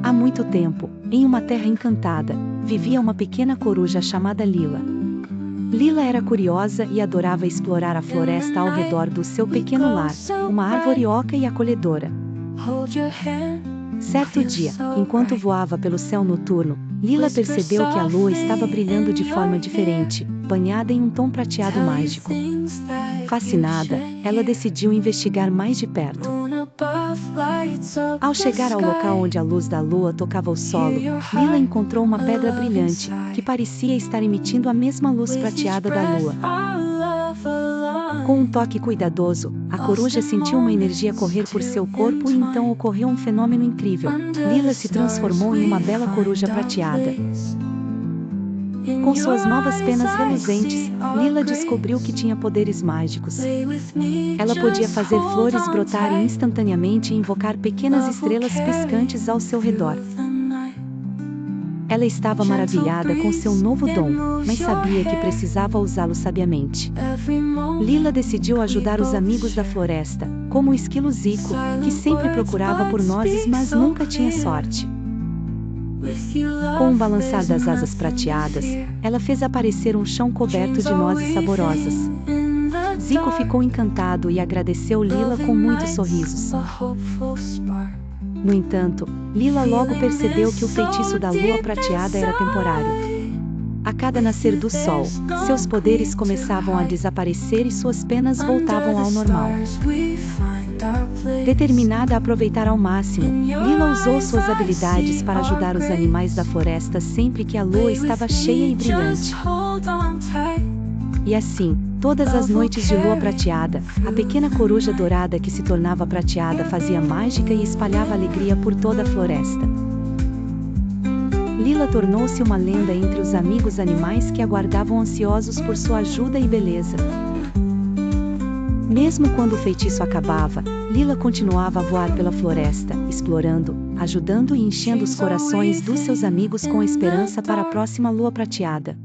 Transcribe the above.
Há muito tempo, em uma terra encantada, vivia uma pequena coruja chamada Lila. Lila era curiosa e adorava explorar a floresta ao redor do seu pequeno lar, uma árvore oca e acolhedora. Certo dia, enquanto voava pelo céu noturno, Lila percebeu que a lua estava brilhando de forma diferente, banhada em um tom prateado mágico. Fascinada, ela decidiu investigar mais de perto. Ao chegar ao local onde a luz da lua tocava o solo, Lila encontrou uma pedra brilhante, que parecia estar emitindo a mesma luz prateada da lua. Com um toque cuidadoso, a coruja sentiu uma energia correr por seu corpo e então ocorreu um fenômeno incrível. Lila se transformou em uma bela coruja prateada. Com suas novas penas reluzentes, Lila descobriu que tinha poderes mágicos. Ela podia fazer flores brotarem instantaneamente e invocar pequenas estrelas piscantes ao seu redor. Ela estava maravilhada com seu novo dom, mas sabia que precisava usá-lo sabiamente. Lila decidiu ajudar os amigos da floresta, como o esquilo Zico, que sempre procurava por nozes mas nunca tinha sorte. Com um balançar das asas prateadas, ela fez aparecer um chão coberto de nozes saborosas. Zico ficou encantado e agradeceu Lila com muitos sorrisos. No entanto, Lila logo percebeu que o feitiço da lua prateada era temporário. A cada nascer do sol, seus poderes começavam a desaparecer e suas penas voltavam ao normal. Determinada a aproveitar ao máximo, Lila usou suas habilidades para ajudar os animais da floresta sempre que a lua estava cheia e brilhante. E assim, todas as noites de lua prateada, a pequena coruja dourada que se tornava prateada fazia mágica e espalhava alegria por toda a floresta. Lila tornou-se uma lenda entre os amigos animais que aguardavam ansiosos por sua ajuda e beleza. Mesmo quando o feitiço acabava, Lila continuava a voar pela floresta, explorando, ajudando e enchendo os corações dos seus amigos com esperança para a próxima lua prateada.